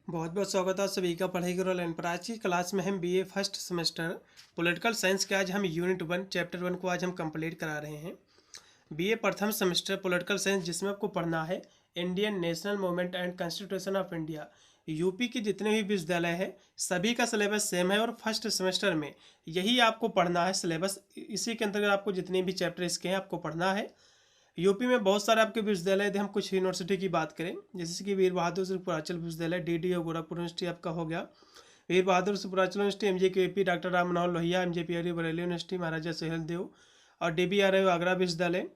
बहुत बहुत स्वागत है आप सभी का पढ़ाई करो लाइन पर। आज की क्लास में हम BA first semester political science के आज हम यूनिट 1 चैप्टर 1 को आज हम कंप्लीट करा रहे हैं। बीए प्रथम सेमेस्टर पॉलिटिकल साइंस, जिसमें आपको पढ़ना है Indian national movement and constitution of India. UP के जितने भी विश्वविद्यालय हैं सभी का सिलेबस सेम है और फर्स्ट सेमेस्टर में यही आपको पढ़ना है सिलेबस। इसी के अंतर्गत आपको जितने भी चैप्टर इसके हैं आपको पढ़ना है। यूपी में बहुत सारे आपके विश्वविद्यालय थे। हम कुछ यूनिवर्सिटी की बात करें, जैसे कि वीर बहादुर सिंह विश्वविद्यालय, डीडीयू गोरखपुर यूनिवर्सिटी आपका हो गया, वीर Bahadur Singh university, एमजीकेपी doctor Ram Manohar Lohia, एमजेपीआरयू Bareilly university, महाराजा सुहेलदेव, और डीबीआरयू आगरा विश्वविद्यालय,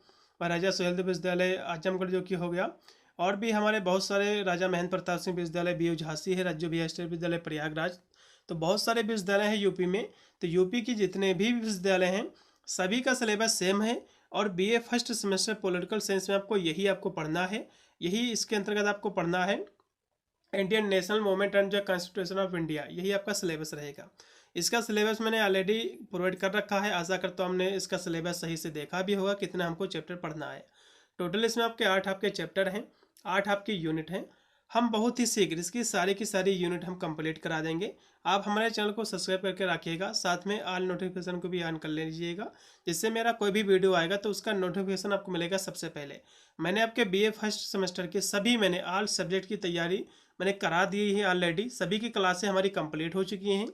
महाराजा सुहेलदेव विश्वविद्यालय आजमगढ़ जो कि हो गया। और भी हमारे बहुत सारे राजा महेंद्र प्रताप सिंह विश्वविद्यालय बीयू झांसी है, राज्य बिहार स्टेट विश्वविद्यालय प्रयागराज। तो बहुत सारे विश्वविद्यालय हैं यूपी में। तो यूपी की जितने भी विश्वविद्यालय हैं सभी का सिलेबस सेम है और BA first semester political science में आपको पढ़ना है। यही इसके अंतर्गत आपको पढ़ना है Indian national movement and the constitution of India, यही आपका सिलेबस रहेगा। इसका सिलेबस मैंने ऑलरेडी प्रोवाइड कर रखा है। आशा करता हूँ हमने इसका सिलेबस सही से देखा भी होगा कितना हमको चैप्टर पढ़ना है। टोटल इसमें आपके 8 आपके चैप्टर हैं, 8 आपके यूनिट हैं। हम बहुत ही शीघ्र इसकी सारी यूनिट हम कंप्लीट करा देंगे। आप हमारे चैनल को सब्सक्राइब करके रखिएगा, साथ में ऑल नोटिफिकेशन को भी ऑन कर लीजिएगा, जिससे मेरा कोई भी वीडियो आएगा तो उसका नोटिफिकेशन आपको मिलेगा सबसे पहले। मैंने आपके बीए फर्स्ट सेमेस्टर के सभी मैंने ऑल सब्जेक्ट की तैयारी मैंने करा दी है ऑलरेडी। सभी की क्लासें हमारी कंप्लीट हो चुकी हैं।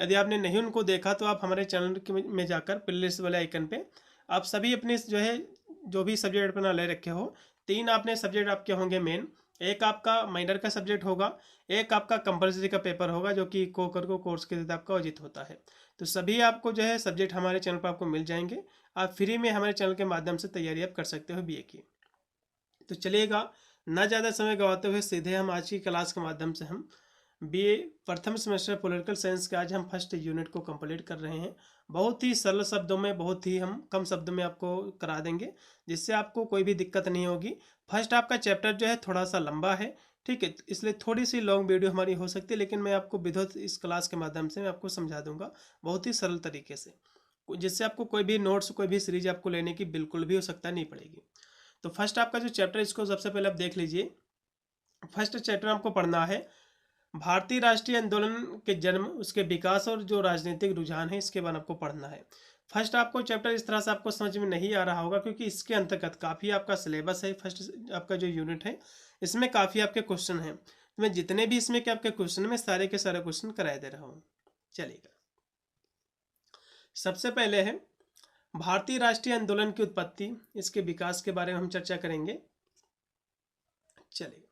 यदि आपने नहीं उनको देखा तो आप हमारे चैनल में जाकर प्लेलिस्ट वाले आइकन पे आप सभी अपने जो भी सब्जेक्ट अपना ले रखे हो, 3 आपने सब्जेक्ट आपके होंगे मेन। एक आपका माइनर का सब्जेक्ट होगा, एक आपका कंपलसरी का पेपर होगा जो कि को कोर्स के तहत आपका उचित होता है। तो सभी आपको सब्जेक्ट हमारे चैनल पर आपको मिल जाएंगे। आप फ्री में हमारे चैनल के माध्यम से तैयारी आप कर सकते हो बीए की। तो चलिएगा, ना ज़्यादा समय गवाते हुए सीधे हम आज की क्लास के माध्यम से हम बीए प्रथम सेमेस्टर पॉलिटिकल साइंस के आज हम फर्स्ट यूनिट को कंप्लीट कर रहे हैं। बहुत ही सरल शब्दों में, बहुत ही हम कम शब्दों में आपको करा देंगे, जिससे आपको कोई भी दिक्कत नहीं होगी। फर्स्ट आपका चैप्टर थोड़ा सा लंबा है, ठीक है, इसलिए थोड़ी सी लॉन्ग वीडियो हमारी हो सकती है, लेकिन मैं आपको विधिवत इस क्लास के माध्यम से मैं आपको समझा दूंगा बहुत ही सरल तरीके से, जिससे आपको कोई भी नोट्स कोई भी सीरीज आपको लेने की बिल्कुल भी आवश्यकता नहीं पड़ेगी। तो फर्स्ट आपका जो चैप्टर इसको सबसे पहले आप देख लीजिए। फर्स्ट चैप्टर आपको पढ़ना है भारतीय राष्ट्रीय आंदोलन के जन्म, उसके विकास और जो राजनीतिक रुझान है इसके बारे में आपको पढ़ना है। फर्स्ट आपको चैप्टर इस तरह से आपको समझ में नहीं आ रहा होगा, क्योंकि इसके अंतर्गत काफ़ी आपका सिलेबस है। फर्स्ट आपका जो यूनिट है इसमें काफ़ी आपके क्वेश्चन हैं। तो मैं जितने भी इसमें के आपके क्वेश्चन में सारे के सारे क्वेश्चन कराए दे रहा हूँ। चलिएगा, सबसे पहले है भारतीय राष्ट्रीय आंदोलन की उत्पत्ति, इसके विकास के बारे में हम चर्चा करेंगे। चलिए,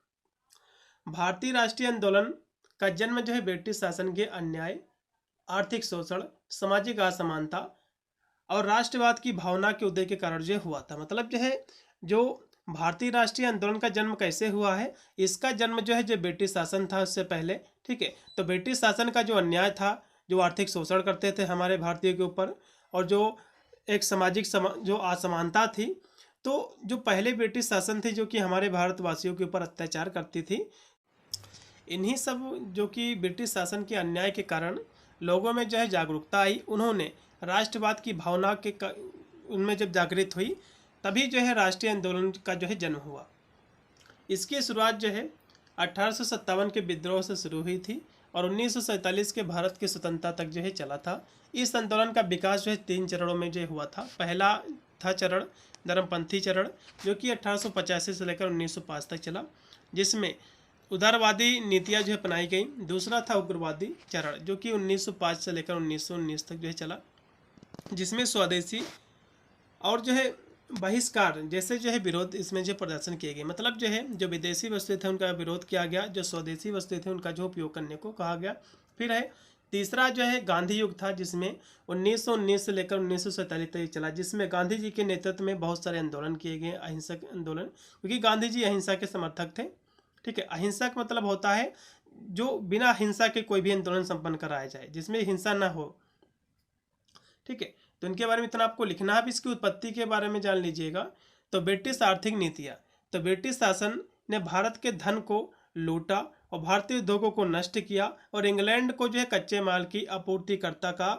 भारतीय राष्ट्रीय आंदोलन का जन्म ब्रिटिश शासन के अन्याय, आर्थिक शोषण, सामाजिक असमानता और राष्ट्रवाद की भावना के उदय के कारण हुआ था। मतलब जो भारतीय राष्ट्रीय आंदोलन का जन्म कैसे हुआ है, इसका जन्म जो ब्रिटिश शासन था उससे पहले, ठीक है। तो ब्रिटिश शासन का जो अन्याय था, जो आर्थिक शोषण करते थे हमारे भारतीयों के ऊपर, और जो एक सामाजिक जो असमानता थी, तो जो पहले ब्रिटिश शासन थी जो कि हमारे भारतवासियों के ऊपर अत्याचार करती थी, इन्हीं सब जो कि ब्रिटिश शासन के अन्याय के कारण लोगों में जागरूकता आई। उन्होंने राष्ट्रवाद की भावना के उनमें जब जागृत हुई, तभी राष्ट्रीय आंदोलन का जन्म हुआ। इसकी शुरुआत 1857 के विद्रोह से शुरू हुई थी और 1947 के भारत की स्वतंत्रता तक चला था। इस आंदोलन का विकास 3 चरणों में हुआ था। पहला था चरण धर्मपंथी चरण, जो कि 1885 से लेकर 1905 तक चला, जिसमें उदारवादी नीतियाँ अपनाई गई। दूसरा था उग्रवादी चरण, जो कि 1905 से लेकर 1919 तक चला, जिसमें स्वदेशी और बहिष्कार जैसे विरोध इसमें प्रदर्शन किए गए। मतलब जो विदेशी वस्तुएं थे उनका विरोध किया गया, जो स्वदेशी वस्तुएं थे उनका उपयोग करने को कहा गया। फिर तीसरा गांधी युग था, जिसमें 1919 से लेकर 1947 तक चला, जिसमें गांधी जी के नेतृत्व में बहुत सारे आंदोलन किए गए, अहिंसक आंदोलन, क्योंकि गांधी जी अहिंसा के समर्थक थे, ठीक है। अहिंसक मतलब होता है जो बिना हिंसा के कोई भी आंदोलन संपन्न कराया जाए, जिसमें हिंसा ना हो, ठीक है। तो इनके बारे में इतना आपको लिखना है। इसकी उत्पत्ति के बारे में जान लीजिएगा। तो ब्रिटिश आर्थिक नीतियाँ, तो ब्रिटिश शासन ने भारत के धन को लूटा और भारतीय उद्योगों को नष्ट किया और इंग्लैंड को कच्चे माल की आपूर्तिकर्ता का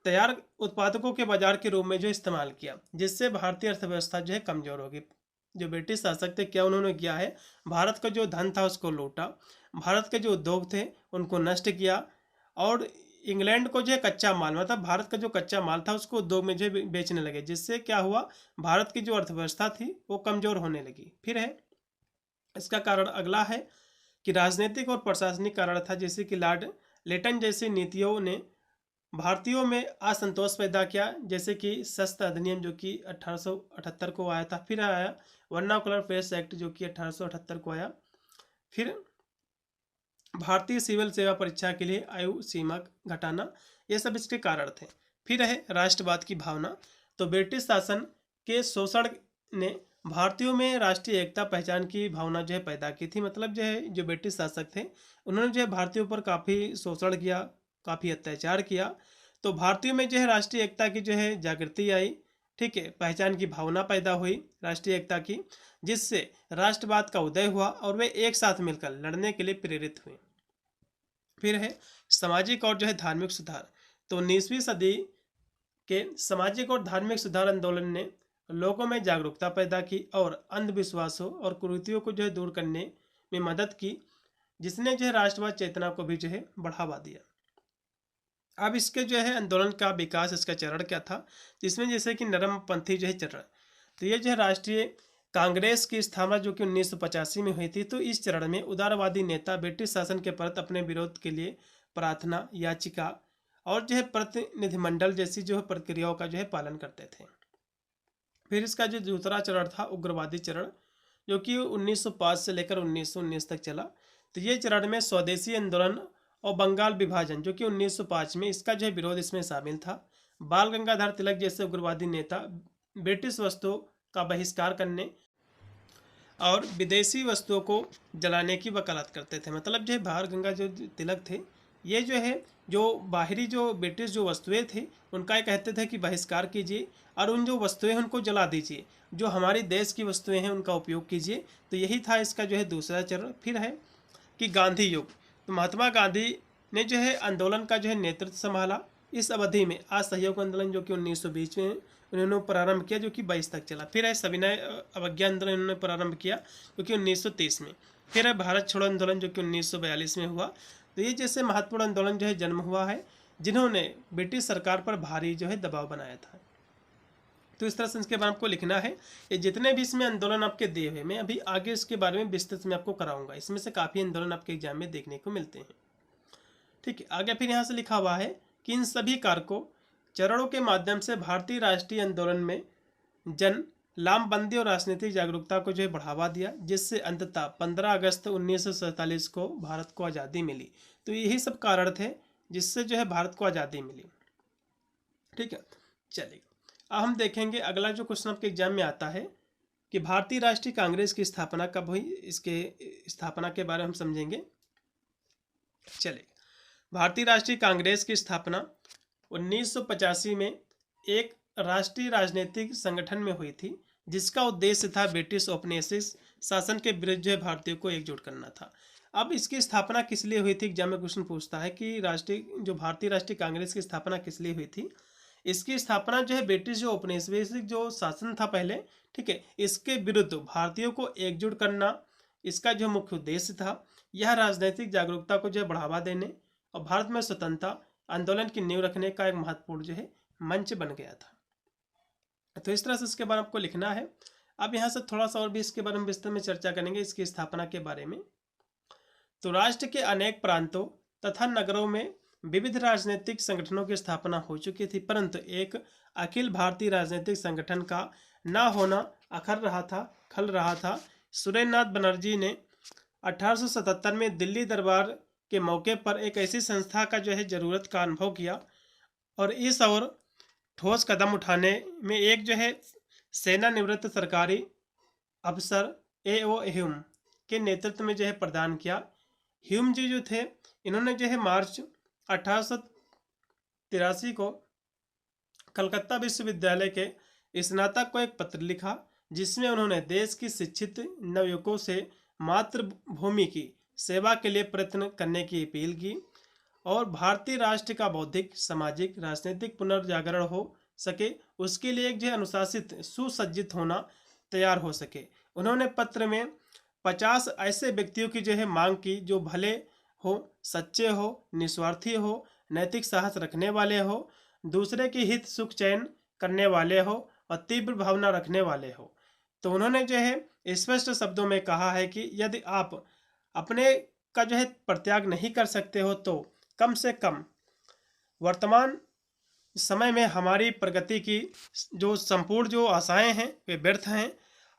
तैयार उत्पादकों के बाजार के रूप में इस्तेमाल किया, जिससे भारतीय अर्थव्यवस्था कमजोर होगी। जो ब्रिटिश शासक थे, क्या उन्होंने किया है, भारत का जो धन था उसको लूटा, भारत के जो उद्योग थे उनको नष्ट किया, और इंग्लैंड को जो है कच्चा माल, मतलब भारत का जो कच्चा माल था उसको उद्योग में जो है बेचने लगे, जिससे क्या हुआ, भारत की जो अर्थव्यवस्था थी वो कमजोर होने लगी। फिर है इसका कारण अगला है कि राजनीतिक और प्रशासनिक कारण था, जैसे कि लॉर्ड लेटन जैसी नीतियों ने भारतीयों में असंतोष पैदा किया, जैसे कि शस्त्र अधिनियम जो कि 1878 को आया था। फिर आया वर्नाकुलर प्रेस एक्ट जो कि 1878 को आया। फिर भारतीय सिविल सेवा परीक्षा के लिए आयु सीमा घटाना, ये सब इसके कारण थे। फिर है राष्ट्रवाद की भावना। तो ब्रिटिश शासन के शोषण ने भारतीयों में राष्ट्रीय एकता पहचान की भावना जो है पैदा की थी। मतलब जो है जो ब्रिटिश शासक थे उन्होंने जो है भारतीयों पर काफ़ी शोषण किया, काफ़ी अत्याचार किया, तो भारतीयों में जो है राष्ट्रीय एकता की जो है जागृति आई, ठीक है, पहचान की भावना पैदा हुई राष्ट्रीय एकता की, जिससे राष्ट्रवाद का उदय हुआ और वे एक साथ मिलकर लड़ने के लिए प्रेरित हुए। फिर है सामाजिक और जो है धार्मिक सुधार। तो 19वीं सदी के सामाजिक और धार्मिक सुधार आंदोलन ने लोगों में जागरूकता पैदा की और अंधविश्वासों और कुरीतियों को जो है दूर करने में मदद की, जिसने जो है राष्ट्रवाद चेतना को भी जो है बढ़ावा दिया। अब इसके जो है आंदोलन का विकास, इसका चरण क्या था, जिसमें जैसे कि नरमपंथी जो है चरण, तो ये जो है राष्ट्रीय कांग्रेस की स्थापना जो कि 1985 में हुई थी। तो इस चरण में उदारवादी नेता ब्रिटिश शासन के प्रति अपने विरोध के लिए प्रार्थना, याचिका और जो है प्रतिनिधिमंडल जैसी जो है प्रक्रियाओं का जो है पालन करते थे। फिर इसका जो दूसरा चरण था उग्रवादी चरण, जो कि 1905 से लेकर 1919 तक चला। तो ये चरण में स्वदेशी आंदोलन और बंगाल विभाजन जो कि 1905 में, इसका जो है विरोध इसमें शामिल था। बाल गंगाधर तिलक जैसे उग्रवादी नेता ब्रिटिश वस्तुओं का बहिष्कार करने और विदेशी वस्तुओं को जलाने की वकालत करते थे। मतलब जो है बाल गंगाधर जो तिलक थे, ये जो है जो बाहरी जो ब्रिटिश जो वस्तुएं थी उनका ये कहते थे कि बहिष्कार कीजिए और उन जो वस्तुएं हैं उनको जला दीजिए, जो हमारी देश की वस्तुएं हैं उनका उपयोग कीजिए। तो यही था इसका जो है दूसरा चरण। फिर है कि गांधी युग। तो महात्मा गांधी ने जो है आंदोलन का जो है नेतृत्व संभाला। इस अवधि में असहयोग आंदोलन जो कि 1920 में उन्होंने प्रारंभ किया, जो कि 22 तक चला। फिर है सविनय अवज्ञा आंदोलन उन्होंने प्रारंभ किया जो कि 1930 में। फिर है भारत छोड़ो आंदोलन जो कि 1942 में हुआ। तो ये जैसे महत्वपूर्ण आंदोलन जो है जन्म हुआ है, जिन्होंने ब्रिटिश सरकार पर भारी जो है दबाव बनाया था। तो इस तरह से इसके बारे में आपको लिखना है। ये जितने भी इसमें आंदोलन आपके दिए हुए, मैं अभी आगे इसके बारे में विस्तृत में आपको कराऊंगा। इसमें से काफ़ी आंदोलन आपके एग्जाम में देखने को मिलते हैं, ठीक है। आगे फिर यहाँ से लिखा हुआ है कि इन सभी कारकों चरणों के माध्यम से भारतीय राष्ट्रीय आंदोलन में जन लामबंदी और राजनीतिक जागरूकता को जो है बढ़ावा दिया, जिससे अंततः 15 अगस्त 1947 को भारत को आज़ादी मिली। तो यही सब कारण थे जिससे जो है भारत को आज़ादी मिली, ठीक है। चलिए अब हम देखेंगे अगला जो क्वेश्चन आपके एग्जाम में आता है कि भारतीय राष्ट्रीय कांग्रेस की स्थापना कब हुई, इसके स्थापना के बारे में हम समझेंगे। चलिए, भारतीय राष्ट्रीय कांग्रेस की स्थापना 1985 में एक राष्ट्रीय राजनीतिक संगठन में हुई थी, जिसका उद्देश्य था ब्रिटिश औपनिवेशिक शासन के विरुद्ध जो है भारतीयों को एकजुट करना था। अब इसकी स्थापना किस लिए हुई थी, एग्जाम में क्वेश्चन पूछता है कि भारतीय राष्ट्रीय कांग्रेस की स्थापना किस लिए हुई थी। इसकी स्थापना जो है ब्रिटिश जो औपनिवेशिक जो शासन था पहले, ठीक है, इसके विरुद्ध भारतीयों को एकजुट करना इसका जो मुख्य उद्देश्य था। यह राजनीतिक जागरूकता को जो है बढ़ावा देने और भारत में स्वतंत्रता आंदोलन की नींव रखने का एक महत्वपूर्ण जो है मंच बन गया था। तो इस तरह से इसके बारे में आपको लिखना है। अब यहाँ से थोड़ा सा और भी इसके बारे में विस्तार में चर्चा करेंगे इसकी स्थापना के बारे में। तो राष्ट्र के अनेक प्रांतों तथा नगरों में विविध राजनीतिक संगठनों की स्थापना हो चुकी थी, परंतु एक अखिल भारतीय राजनीतिक संगठन का न होना खल रहा था। सुरेंद्रनाथ बनर्जी ने 1877 में दिल्ली दरबार के मौके पर एक ऐसी संस्था का जो है जरूरत का अनुभव किया और इस और ठोस कदम उठाने में एक जो है सेवानिवृत्त सरकारी अफसर A.O. ह्यूम के नेतृत्व में जो है प्रदान किया। ह्यूम जी जो थे, इन्होंने जो है मार्च 1883 को कलकत्ता विश्वविद्यालय के स्नातक को एक पत्र लिखा, जिसमें उन्होंने देश की शिक्षित नवयुवकों से मातृभूमि की सेवा के लिए प्रयत्न करने की अपील की और भारतीय राष्ट्र का बौद्धिक, सामाजिक, राजनीतिक पुनर्जागरण हो सके, उसके लिए एक जो अनुशासित, सुसज्जित होना तैयार हो सके। उन्होंने पत्र में 50 ऐसे व्यक्तियों की जो है मांग की जो भले हो, सच्चे हो, निस्वार्थी हो, नैतिक साहस रखने वाले हो, दूसरे की हित सुख चयन करने वाले हो और तीव्र भावना रखने वाले हो। तो उन्होंने जो है स्पष्ट शब्दों में कहा है कि यदि आप अपने का जो है परित्याग नहीं कर सकते हो तो कम से कम वर्तमान समय में हमारी प्रगति की जो संपूर्ण जो आशाएं हैं वे व्यर्थ हैं।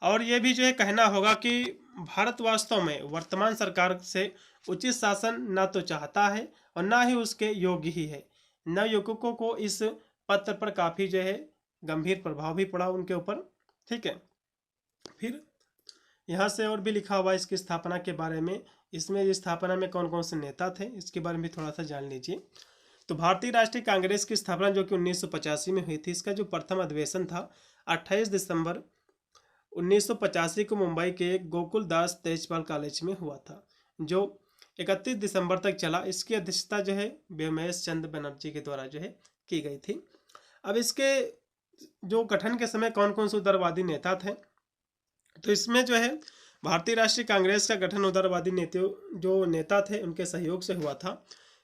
और ये भी जो है कहना होगा कि भारत वास्तव में वर्तमान सरकार से उचित शासन ना तो चाहता है और ना ही उसके योग्य ही है। नवयुवकों को इस पत्र पर काफ़ी जो है गंभीर प्रभाव भी पड़ा उनके ऊपर। ठीक है, फिर यहाँ से और भी लिखा हुआ है इसकी स्थापना के बारे में। इसमें इस स्थापना में कौन कौन से नेता थे इसके बारे में भी थोड़ा सा जान लीजिए। तो भारतीय राष्ट्रीय कांग्रेस की स्थापना जो कि 1985 में हुई थी, इसका जो प्रथम अधिवेशन था 28 दिसंबर 1985 को मुंबई के गोकुल दास तेजपाल कॉलेज में हुआ था, जो 31 दिसंबर तक चला। इसकी अध्यक्षता जो है व्योमेश चंद्र बनर्जी के द्वारा जो है की गई थी। अब इसके जो गठन के समय कौन कौन से उदारवादी नेता थे, तो इसमें जो है भारतीय राष्ट्रीय कांग्रेस का गठन उदारवादी नेताओं जो नेता थे उनके सहयोग से हुआ था।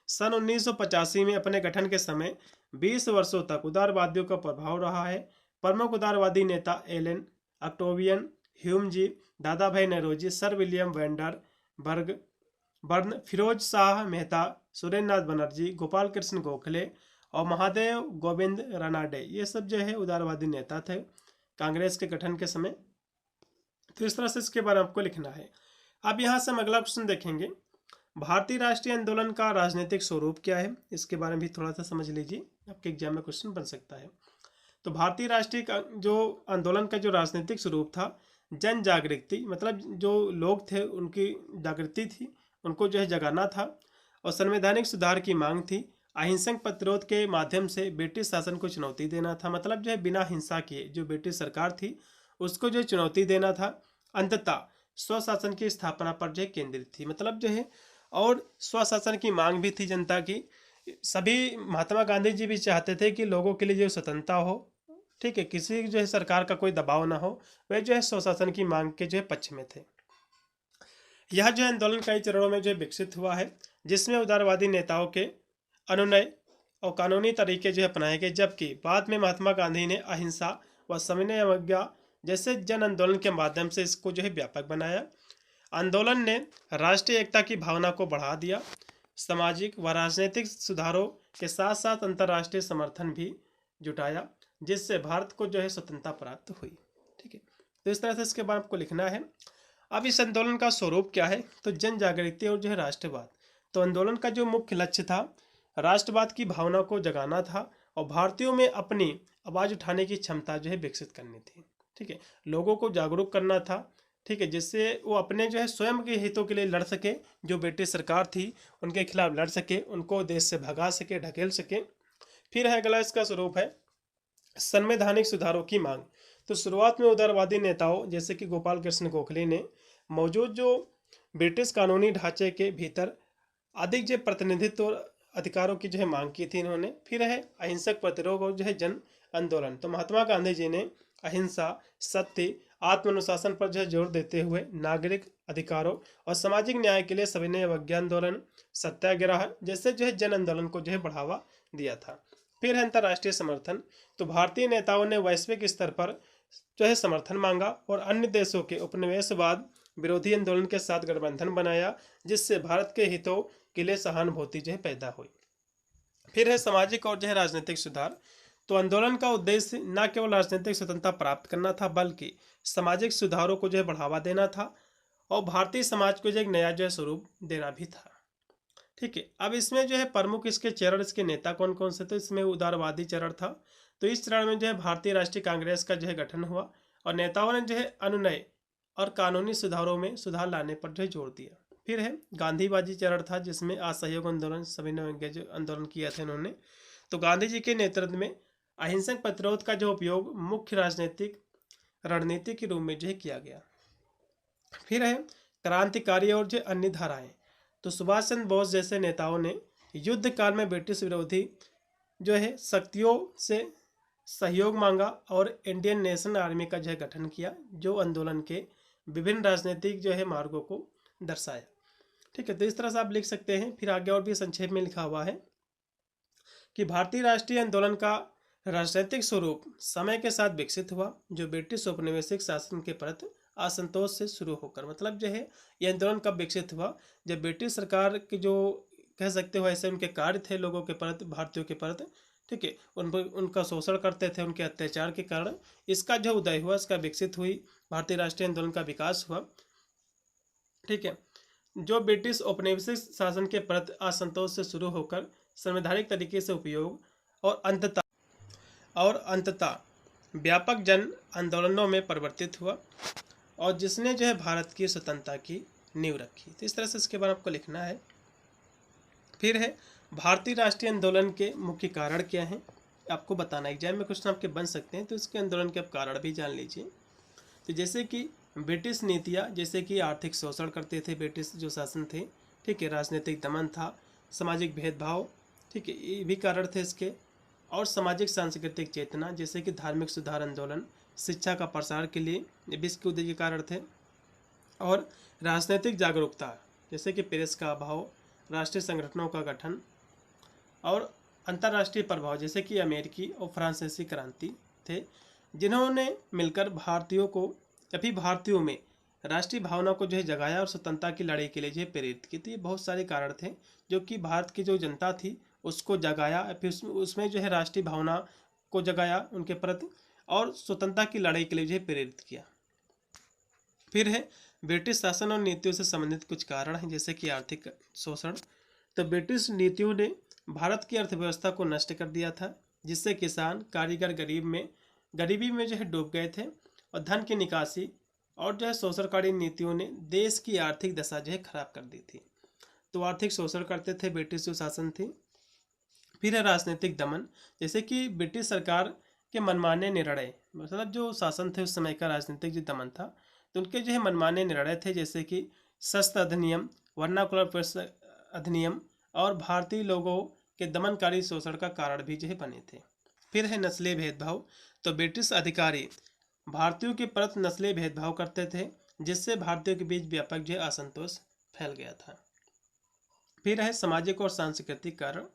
सन 1985 में अपने गठन के समय 20 वर्षों तक उदारवादियों का प्रभाव रहा है। प्रमुख उदारवादी नेता Elon Octavian Hume ji, Dadabhai Naoroji, Sir William Wedderburn, Pherozeshah Mehta, Surendranath Banerjee, Gopal Krishna Gokhale और महादेव गोविंद रानाडे, ये सब जो है उदारवादी नेता थे कांग्रेस के गठन के समय। तो इस तरह से इसके बारे में आपको लिखना है। अब यहाँ से हम अगला क्वेश्चन देखेंगे, भारतीय राष्ट्रीय आंदोलन का राजनीतिक स्वरूप क्या है, इसके बारे में भी थोड़ा सा समझ लीजिए, आपके एग्जाम में क्वेश्चन बन सकता है। तो भारतीय राष्ट्रीय जो आंदोलन का जो राजनीतिक स्वरूप था, जन जागृति, मतलब जो लोग थे उनकी जागृति थी, उनको जो है जगाना था और संवैधानिक सुधार की मांग थी। अहिंसक प्रतिरोध के माध्यम से ब्रिटिश शासन को चुनौती देना था, मतलब जो है बिना हिंसा किए जो ब्रिटिश सरकार थी उसको जो चुनौती देना था। अंततः स्वशासन की स्थापना पर जो केंद्रित थी, मतलब जो है और स्वशासन की मांग भी थी जनता की। सभी महात्मा गांधी जी भी चाहते थे कि लोगों के लिए जो स्वतंत्रता हो, ठीक है, किसी जो है सरकार का कोई दबाव ना हो, वे जो है स्वशासन की मांग के जो है पक्ष में थे। यह जो आंदोलन कई चरणों में जो विकसित हुआ है, जिसमें उदारवादी नेताओं के अनुनय और कानूनी तरीके जो अपनाए गए, जबकि बाद में महात्मा गांधी ने अहिंसा व सविनय अवज्ञा जैसे जन आंदोलन के माध्यम से इसको जो है व्यापक बनाया। आंदोलन ने राष्ट्रीय एकता की भावना को बढ़ा दिया, सामाजिक व राजनीतिक सुधारों के साथ साथ अंतर्राष्ट्रीय समर्थन भी जुटाया, जिससे भारत को जो है स्वतंत्रता प्राप्त हुई। ठीक है, तो इस तरह से इसके बाद आपको लिखना है। अब इस आंदोलन का स्वरूप क्या है, तो जन जागृति और जो है राष्ट्रवाद। तो आंदोलन का जो मुख्य लक्ष्य था राष्ट्रवाद की भावना को जगाना था और भारतीयों में अपनी आवाज़ उठाने की क्षमता जो है विकसित करनी थी। ठीक है, लोगों को जागरूक करना था, ठीक है, जिससे वो अपने जो है स्वयं के हितों के लिए लड़ सके, जो ब्रिटिश सरकार थी उनके खिलाफ लड़ सके, उनको देश से भगा सके, ढकेल सके। फिर है अगला इसका स्वरूप है संवैधानिक सुधारों की मांग। तो शुरुआत में उदारवादी नेताओं जैसे कि गोपाल कृष्ण गोखले ने मौजूद जो ब्रिटिश कानूनी ढांचे के भीतर अधिक जो प्रतिनिधित्व और अधिकारों की जो है मांग की थी इन्होंने। फिर है अहिंसक प्रतिरोध और जो है जन आंदोलन। तो महात्मा गांधी जी ने अहिंसा, सत्य, आत्मानुशासन पर जो है जोर देते हुए नागरिक अधिकारों और सामाजिक न्याय के लिए सविनय अवज्ञा आंदोलन, सत्याग्रह जैसे जो है जन आंदोलन को जो है बढ़ावा दिया था। फिर है अंतर्राष्ट्रीय समर्थन। तो भारतीय नेताओं ने वैश्विक स्तर पर जो है समर्थन मांगा और अन्य देशों के उपनिवेशवाद विरोधी आंदोलन के साथ गठबंधन बनाया, जिससे भारत के हितों के लिए सहानुभूति जो है पैदा हुई। फिर है सामाजिक और जो है राजनीतिक सुधार। तो आंदोलन का उद्देश्य न केवल राजनीतिक स्वतंत्रता प्राप्त करना था, बल्कि सामाजिक सुधारों को जो है बढ़ावा देना था और भारतीय समाज को जो एक नया जो है स्वरूप देना भी था। ठीक है, अब इसमें जो है प्रमुख इसके चरण, इसके नेता कौन कौन से, तो इसमें उदारवादी चरण था। तो इस चरण में जो है भारतीय राष्ट्रीय कांग्रेस का जो है गठन हुआ और नेताओं ने जो है अनुनय और कानूनी सुधारों में सुधार लाने पर जो है जोर दिया। फिर है गांधीवादी चरण था, जिसमें असहयोग आंदोलन, सविनय जो आंदोलन किया था इन्होंने। तो गांधी जी के नेतृत्व में अहिंसक प्रतिरोध का जो उपयोग मुख्य राजनीतिक रणनीति के रूप में जो है किया गया। फिर है क्रांतिकारी और जो अन्य धाराएं। तो सुभाष चंद्र बोस जैसे नेताओं ने युद्ध काल में ब्रिटिश विरोधी जो है शक्तियों से सहयोग मांगा और इंडियन नेशनल आर्मी का जो है गठन किया, जो आंदोलन के विभिन्न राजनीतिक जो है मार्गों को दर्शाया। ठीक है, तो इस तरह से आप लिख सकते हैं। फिर आगे और भी संक्षेप में लिखा हुआ है कि भारतीय राष्ट्रीय आंदोलन का राजनीतिक स्वरूप समय के साथ विकसित हुआ, जो ब्रिटिश औपनिवेशिक शासन के प्रति असंतोष से शुरू होकर, मतलब जो है ये आंदोलन कब विकसित हुआ, जब ब्रिटिश सरकार के जो कह सकते हो ऐसे उनके कार्य थे लोगों के प्रति, भारतीयों के प्रति, ठीक है, उनका शोषण करते थे, उनके अत्याचार के कारण इसका जो उदय हुआ, इसका विकसित हुई, भारतीय राष्ट्रीय आंदोलन का विकास हुआ। ठीक है, जो ब्रिटिश औपनिवेशिक शासन के प्रति असंतोष से शुरू होकर संवैधानिक तरीके से उपयोग और अंततः व्यापक जन आंदोलनों में परिवर्तित हुआ, और जिसने जो है भारत की स्वतंत्रता की नींव रखी। तो इस तरह से इसके बारे में आपको लिखना है। फिर है भारतीय राष्ट्रीय आंदोलन के मुख्य कारण क्या हैं, आपको बताना। एग्जाम में क्वेश्चन आपके बन सकते हैं, तो इसके आंदोलन के आप कारण भी जान लीजिए। तो जैसे कि ब्रिटिश नीतियाँ, जैसे कि आर्थिक शोषण करते थे ब्रिटिश जो शासन थे, ठीक है, राजनीतिक दमन था, सामाजिक भेदभाव, ठीक है, ये भी कारण थे इसके, और सामाजिक सांस्कृतिक चेतना, जैसे कि धार्मिक सुधार आंदोलन, शिक्षा का प्रसार के लिए ये भी इसके उदय के कारण थे, और राजनीतिक जागरूकता, जैसे कि प्रेस का अभाव, राष्ट्रीय संगठनों का गठन, और अंतर्राष्ट्रीय प्रभाव, जैसे कि अमेरिकी और फ्रांसीसी क्रांति थे, जिन्होंने मिलकर भारतीयों को या फिर भारतीयों में राष्ट्रीय भावना को जो है जगाया और स्वतंत्रता की लड़ाई के लिए जो है प्रेरित की। तो ये बहुत सारे कारण थे जो कि भारत की जो जनता थी उसको जगाया, फिर उसमें जो है राष्ट्रीय भावना को जगाया उनके प्रति, और स्वतंत्रता की लड़ाई के लिए जो है प्रेरित किया। फिर है ब्रिटिश शासन और नीतियों से संबंधित कुछ कारण हैं, जैसे कि आर्थिक शोषण। तो ब्रिटिश नीतियों ने भारत की अर्थव्यवस्था को नष्ट कर दिया था, जिससे किसान, कारीगर गरीबी में जो है डूब गए थे, और धन की निकासी और जो है शोषणकारी नीतियों ने देश की आर्थिक दशा जो है खराब कर दी थी। तो आर्थिक शोषण करते थे ब्रिटिश जो शासन थी। फिर है राजनीतिक दमन, जैसे कि ब्रिटिश सरकार के मनमाने निर्णय, मतलब जो शासन थे उस समय का राजनीतिक जो दमन था, तो उनके जो है मनमाने निर्णय थे, जैसे कि शस्त्र अधिनियम, वर्नाकुलर प्रेस अधिनियम, और भारतीय लोगों के दमनकारी शोषण का कारण भी जो है बने थे। फिर है नस्लीय भेदभाव। तो ब्रिटिश अधिकारी भारतीयों के प्रति नस्लीय भेदभाव करते थे, जिससे भारतीयों के बीच व्यापक जो है असंतोष फैल गया था। फिर है सामाजिक और सांस्कृतिक कारण।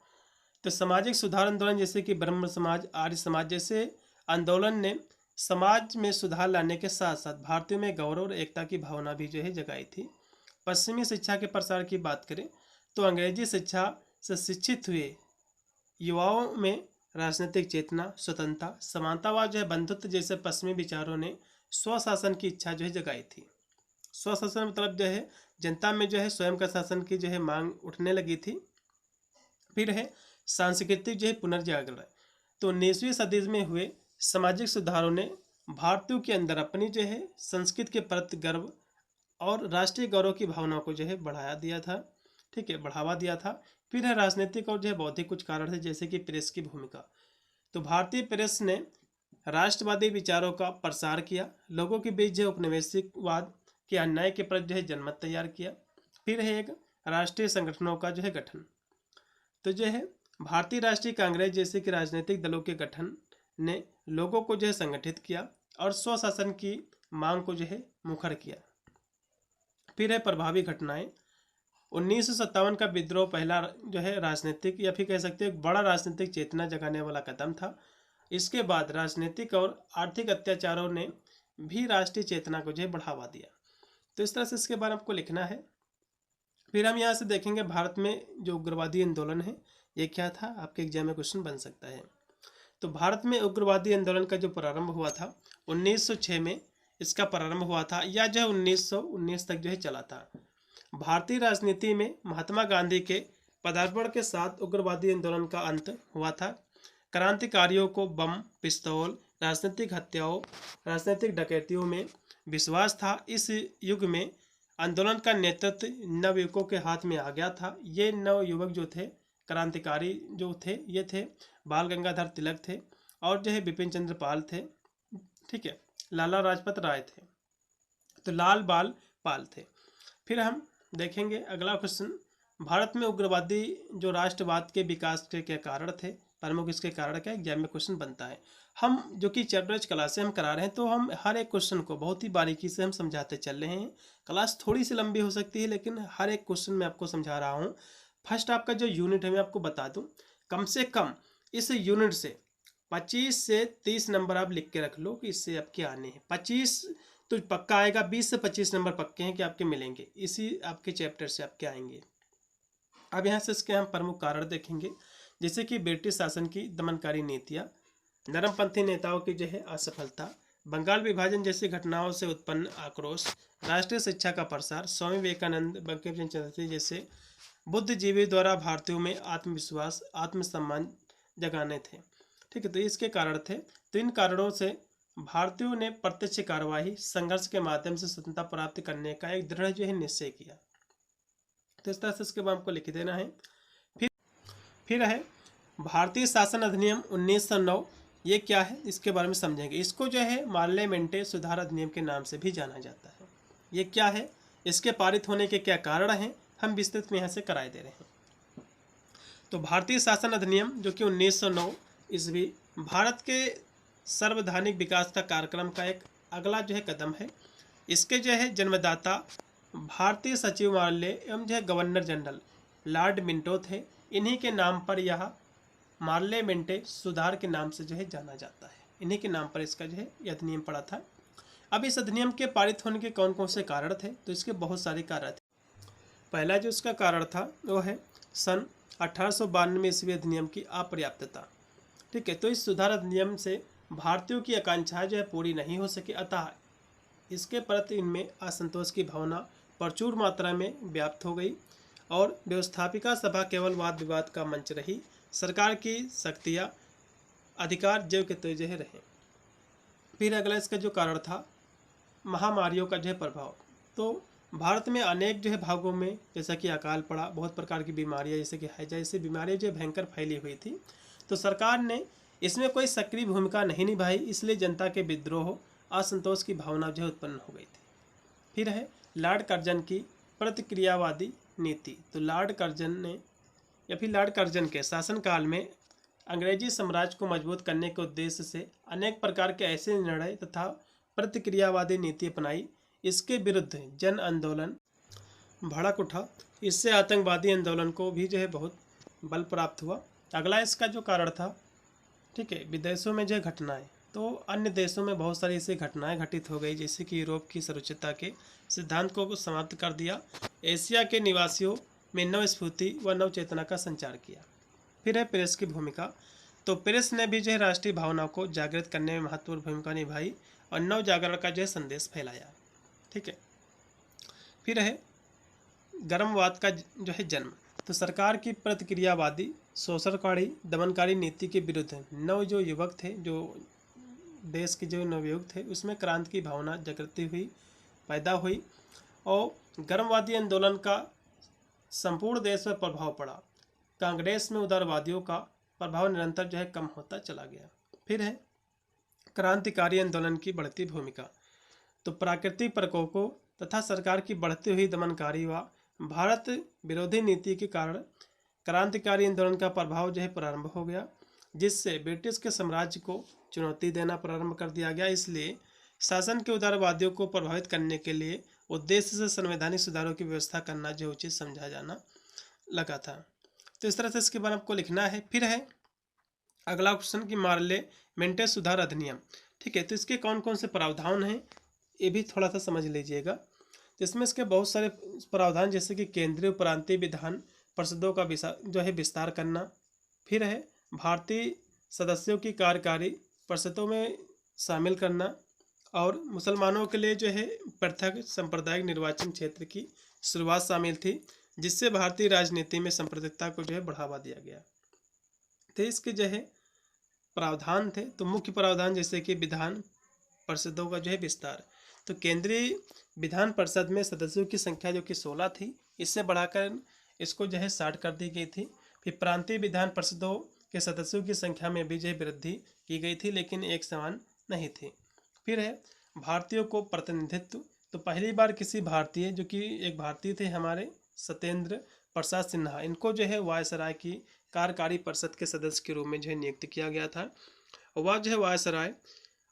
तो सामाजिक सुधार आंदोलन, जैसे कि ब्रह्म समाज, आर्य समाज जैसे आंदोलन ने समाज में सुधार लाने के साथ साथ भारतीयों में गौरव और एकता की भावना भी जो है जगाई थी। पश्चिमी शिक्षा के प्रसार की बात करें तो अंग्रेजी शिक्षा से शिक्षित हुए युवाओं में राजनीतिक चेतना, स्वतंत्रता, समानतावाद जो है बंधुत्व जैसे पश्चिमी विचारों ने स्वशासन की इच्छा जो है जगाई थी। स्वशासन मतलब जो है जनता में जो है स्वयं का शासन की जो है मांग उठने लगी थी। फिर है सांस्कृतिक जो है पुनर्जागरण। तो 19वीं सदी में हुए सामाजिक सुधारों ने भारतीयों के अंदर अपनी जो है संस्कृति के प्रति गर्व और राष्ट्रीय गौरव की भावना को जो है बढ़ाया दिया था, ठीक है, बढ़ावा दिया था। फिर है राजनीतिक और जो है बौद्धिक कुछ कारण थे, जैसे कि प्रेस की भूमिका। तो भारतीय प्रेस ने राष्ट्रवादी विचारों का प्रसार किया, लोगों के बीच जो उपनिवेशवाद के अन्याय के प्रति जो है जनमत तैयार किया। फिर है एक राष्ट्रीय संगठनों का जो है गठन। तो जो है भारतीय राष्ट्रीय कांग्रेस जैसे कि राजनीतिक दलों के गठन ने लोगों को जो है संगठित किया और स्वशासन की मांग को जो है मुखर किया। फिर है प्रभावी घटनाएं। 1957 का विद्रोह पहला जो है राजनीतिक या फिर कह सकते हैं एक बड़ा राजनीतिक चेतना जगाने वाला कदम था। इसके बाद राजनीतिक और आर्थिक अत्याचारों ने भी राष्ट्रीय चेतना को जो है बढ़ावा दिया। तो इस तरह से इसके बारे में आपको लिखना है। फिर हम यहाँ से देखेंगे भारत में जो उग्रवादी आंदोलन है ये क्या था, आपके एग्जाम में क्वेश्चन बन सकता है। तो भारत में उग्रवादी आंदोलन का जो प्रारंभ हुआ था 1906 में इसका प्रारंभ हुआ था, या जो 1919 तक जो है चला था। भारतीय राजनीति में महात्मा गांधी के पदार्पण के साथ उग्रवादी आंदोलन का अंत हुआ था। क्रांतिकारियों को बम, पिस्तौल, राजनीतिक हत्याओं, राजनीतिक डकैतियों में विश्वास था। इस युग में आंदोलन का नेतृत्व नवयुवकों के हाथ में आ गया था। ये नवयुवक जो थे क्रांतिकारी जो थे ये थे बाल गंगाधर तिलक थे और जो है बिपिन चंद्र पाल थे, ठीक है, लाला लाजपत राय थे, तो लाल बाल पाल थे। फिर हम देखेंगे अगला क्वेश्चन, भारत में उग्रवादी जो राष्ट्रवाद के विकास के क्या कारण थे, प्रमुख इसके कारण क्या एग्जाम में क्वेश्चन बनता है। हम जो कि चैप्टर क्लासें हम करा रहे हैं तो हम हर एक क्वेश्चन को बहुत ही बारीकी से हम समझाते चल रहे हैं। क्लास थोड़ी सी लंबी हो सकती है लेकिन हर एक क्वेश्चन मैं आपको समझा रहा हूँ। फर्स्ट आपका जो यूनिट है मैं आपको बता दूँ, कम से कम इस यूनिट से 25 से 30 नंबर आप लिख के रख लो कि इससे आपके आने हैं। 25 तो पक्का आएगा, 20 से 25 नंबर पक्के हैं कि आपके मिलेंगे, इसी आपके चैप्टर से आपके आएंगे। अब यहाँ से इसके हम प्रमुख कारण देखेंगे, जैसे कि ब्रिटिश शासन की दमनकारी नीतियाँ, नरमपंथी नेताओं की जो है असफलता, बंगाल विभाजन जैसी घटनाओं से उत्पन्न आक्रोश, राष्ट्रीय शिक्षा का प्रसार, स्वामी विवेकानंद, बंकिम चंद्र जैसे बुद्धिजीवी द्वारा भारतीयों में आत्मविश्वास आत्मसम्मान जगाने थे। ठीक है, तो इसके कारण थे। तो इन कारणों से भारतीयों ने प्रत्यक्ष कार्यवाही संघर्ष के माध्यम से स्वतंत्रता प्राप्त करने का एक दृढ़ जो है निश्चय किया। तो इस तरह से इसके बाद आपको लिख देना है। फिर है भारतीय शासन अधिनियम 1909, ये क्या है इसके बारे में समझेंगे। इसको जो है पार्लियामेंट्री सुधार अधिनियम के नाम से भी जाना जाता है। ये क्या है, इसके पारित होने के क्या कारण हैं, हम विस्तृत में यहाँ से कराए दे रहे हैं। तो भारतीय शासन अधिनियम जो कि 1909 ईस्वी भारत के सर्वधानिक विकास का कार्यक्रम का एक अगला जो है कदम है। इसके जो है जन्मदाता भारतीय सचिवालय एवं जो है गवर्नर जनरल लॉर्ड मिंटो थे। इन्हीं के नाम पर यह पार्लियामेंट्री सुधार के नाम से जो है जाना जाता है। इन्हीं के नाम पर इसका जो है यह अधिनियम पड़ा था। अब इस अधिनियम के पारित होने के कौन कौन से कारण थे, तो इसके बहुत सारे कारण थे। पहला जो इसका कारण था वो है सन 1892 ईस्वी अधिनियम की अपर्याप्तता। ठीक है, तो इस सुधार अधिनियम से भारतीयों की आकांक्षाएं जो है पूरी नहीं हो सकी, अतः इसके प्रति इनमें असंतोष की भावना प्रचुर मात्रा में व्याप्त हो गई और व्यवस्थापिका सभा केवल वाद विवाद का मंच रही। सरकार की शक्तियाँ अधिकार जो के तो जो है रहे। फिर अगला इसका जो कारण था महामारियों का जो है प्रभाव। तो भारत में अनेक जो है भागों में जैसा कि अकाल पड़ा, बहुत प्रकार की बीमारियां जैसे कि हैजा जैसी बीमारियां जो भयंकर फैली हुई थी, तो सरकार ने इसमें कोई सक्रिय भूमिका नहीं निभाई, इसलिए जनता के विद्रोह असंतोष की भावना जो है उत्पन्न हो गई थी। फिर है लॉर्ड कर्जन की प्रतिक्रियावादी नीति। तो लॉर्ड कर्जन के शासनकाल में अंग्रेजी साम्राज्य को मजबूत करने के उद्देश्य से अनेक प्रकार के ऐसे निर्णय तथा प्रतिक्रियावादी नीति अपनाई। इसके विरुद्ध जन आंदोलन भड़क उठा, इससे आतंकवादी आंदोलन को भी जो है बहुत बल प्राप्त हुआ। अगला इसका जो कारण था, ठीक है, विदेशों में जो है घटनाएं। तो अन्य देशों में बहुत सारी ऐसी घटनाएं घटित हो गई, जैसे कि यूरोप की सर्वोच्चता के सिद्धांत को समाप्त कर दिया, एशिया के निवासियों में नव स्फूर्ति व नव चेतना का संचार किया। फिर है प्रेस की भूमिका। तो प्रेस ने भी जो है राष्ट्रीय भावना को जागृत करने में महत्वपूर्ण भूमिका निभाई और नव जागरण का जो है संदेश फैलाया। ठीक है, फिर है गर्मवाद का जो है जन्म। तो सरकार की प्रतिक्रियावादी शोषणकारी दमनकारी नीति के विरुद्ध नव जो युवक थे, जो देश के जो नवयुवक थे, उसमें क्रांति की भावना जागृति हुई, पैदा हुई और गर्मवादी आंदोलन का संपूर्ण देश पर प्रभाव पड़ा। कांग्रेस में उदारवादियों का प्रभाव निरंतर जो है कम होता चला गया। फिर है क्रांतिकारी आंदोलन की बढ़ती भूमिका। तो प्राकृतिक प्रकोपों तथा सरकार की बढ़ती हुई दमनकारी व भारत विरोधी नीति के कारण क्रांतिकारी आंदोलन का प्रभाव जो है प्रारंभ हो गया, जिससे ब्रिटिश के साम्राज्य को चुनौती देना प्रारंभ कर दिया गया। इसलिए शासन के उदारवादियों को प्रभावित करने के लिए उद्देश्य से संवैधानिक सुधारों की व्यवस्था करना जो उचित समझा जाना लगा था। तो इस तरह से इसके बारे में आपको लिखना है। फिर है अगला क्वेश्चन की पार्लियामेंट्री सुधार अधिनियम। ठीक है, तो इसके कौन कौन से प्रावधान हैं ये भी थोड़ा सा समझ लीजिएगा। तो इसमें इसके बहुत सारे प्रावधान, जैसे कि केंद्रीय प्रांतीय विधान परिषदों का जो है विस्तार करना। फिर है भारतीय सदस्यों की कार्यकारी परिषदों में शामिल करना और मुसलमानों के लिए जो है पृथक सांप्रदायिक निर्वाचन क्षेत्र की शुरुआत शामिल थी, जिससे भारतीय राजनीति में सांप्रदायिकता को जो है बढ़ावा दिया गया। तो इसके जो है प्रावधान थे, तो मुख्य प्रावधान जैसे कि विधान परिषदों का जो है विस्तार। तो केंद्रीय विधान परिषद में सदस्यों की संख्या जो कि 16 थी, इससे बढ़ाकर इसको जो है 60 कर दी गई थी। फिर प्रांतीय विधान परिषदों के सदस्यों की संख्या में भी जो है वृद्धि की गई थी, लेकिन एक समान नहीं थी। फिर है भारतीयों को प्रतिनिधित्व। तो पहली बार किसी भारतीय, जो कि एक भारतीय थे हमारे सत्येंद्र प्रसाद सिन्हा, इनको जो है वायसराय की कार्यकारी परिषद के सदस्य के रूप में जो है नियुक्त किया गया था। वह जो है वायसराय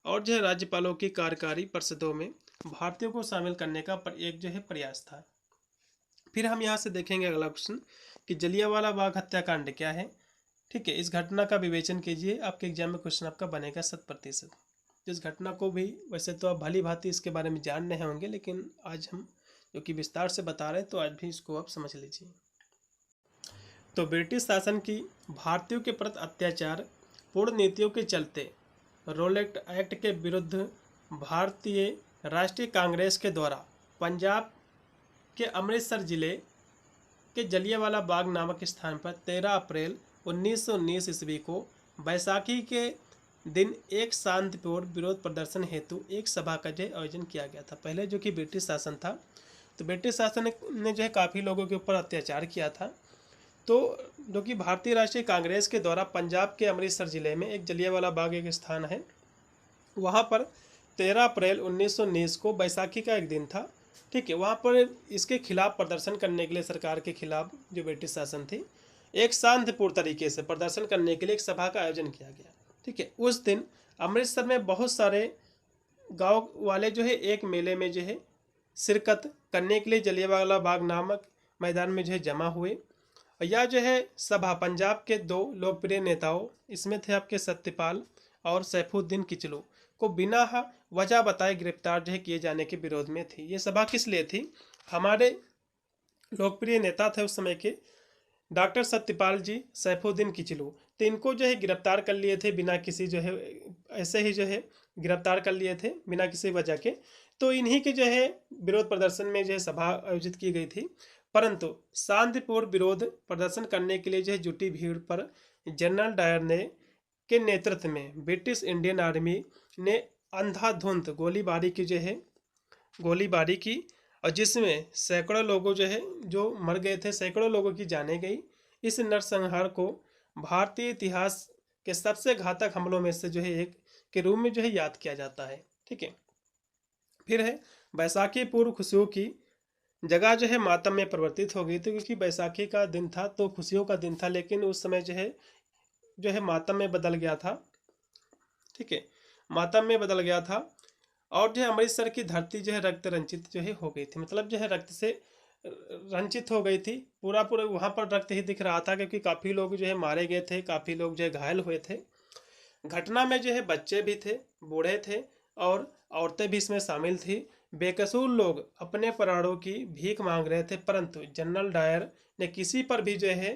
और जो है राज्यपालों की कार्यकारी परिषदों में भारतीयों को शामिल करने का एक जो है प्रयास था। फिर हम यहाँ से देखेंगे अगला क्वेश्चन कि जलियांवाला बाग हत्याकांड क्या है। ठीक है, इस घटना का विवेचन कीजिए, आपके एग्जाम में क्वेश्चन आपका बनेगा 100%। इस घटना को भी वैसे तो आप भली भांति इसके बारे में जान रहे होंगे, लेकिन आज हम जो कि विस्तार से बता रहे हैं तो आज भी इसको आप समझ लीजिए। तो ब्रिटिश शासन की भारतीयों के प्रति अत्याचार पूर्ण नीतियों के चलते रोलेट एक्ट के विरुद्ध भारतीय राष्ट्रीय कांग्रेस के द्वारा पंजाब के अमृतसर जिले के जलियांवाला बाग नामक स्थान पर 13 अप्रैल 1919 ईस्वी को बैसाखी के दिन एक शांतिपूर्ण विरोध प्रदर्शन हेतु एक सभा का जो आयोजन किया गया था। पहले जो कि ब्रिटिश शासन था, तो ब्रिटिश शासन ने जो है काफ़ी लोगों के ऊपर अत्याचार किया था। तो जो कि भारतीय राष्ट्रीय कांग्रेस के द्वारा पंजाब के अमृतसर जिले में एक जलियांवाला बाग एक स्थान है, वहाँ पर 13 अप्रैल 1919 को बैसाखी का एक दिन था। ठीक है, वहाँ पर इसके खिलाफ प्रदर्शन करने के लिए, सरकार के खिलाफ जो ब्रिटिश शासन थी, एक शांतिपूर्ण तरीके से प्रदर्शन करने के लिए एक सभा का आयोजन किया गया। ठीक है, उस दिन अमृतसर में बहुत सारे गांव वाले जो है एक मेले में जो है शिरकत करने के लिए जलियांवाला बाग नामक मैदान में जो है जमा हुए। यह जो है सभा पंजाब के 2 लोकप्रिय नेताओं, इसमें थे आपके सत्यपाल और सैफुद्दीन किचलू, को बिना वजह बताए गिरफ्तार जो है किए जाने के विरोध में थी। ये सभा किस लिए थी? हमारे लोकप्रिय नेता थे उस समय के डॉक्टर सत्यपाल जी, सैफुद्दीन किचलू, तो इनको जो है गिरफ्तार कर लिए थे बिना किसी जो है, ऐसे ही जो है गिरफ्तार कर लिए थे बिना किसी वजह के। तो इन्हीं के जो है विरोध प्रदर्शन में जो है सभा आयोजित की गई थी। परंतु शांतिपूर्ण विरोध प्रदर्शन करने के लिए जो है जुटी भीड़ पर जनरल डायर के नेतृत्व में ब्रिटिश इंडियन आर्मी ने अंधाधुंध गोलीबारी की, और जिसमें सैकड़ों लोगों जो मर गए थे, सैकड़ों लोगों की जाने गई। इस नरसंहार को भारतीय इतिहास के सबसे घातक हमलों में से जो है एक के रूप में जो है याद किया जाता है। ठीक है, फिर है बैसाखी पूर्व खुशियों की जगह जो है मातम में परिवर्तित हो गई थी, क्योंकि बैसाखी का दिन था तो खुशियों का दिन था, लेकिन उस समय जो है मातम में बदल गया था। ठीक है, मातम में बदल गया था, और जो है अमृतसर की धरती जो है रक्त रंजित जो है हो गई थी, मतलब जो है रक्त से रंजित हो गई थी। पूरा वहाँ पर रक्त ही दिख रहा था, क्योंकि काफ़ी लोग जो है मारे गए थे, काफ़ी लोग जो है घायल हुए थे। घटना में जो है बच्चे भी थे, बूढ़े थे और औरतें भी इसमें शामिल थी। बेकसूर लोग अपने प्राणों की भीख मांग रहे थे, परंतु जनरल डायर ने किसी पर भी जो है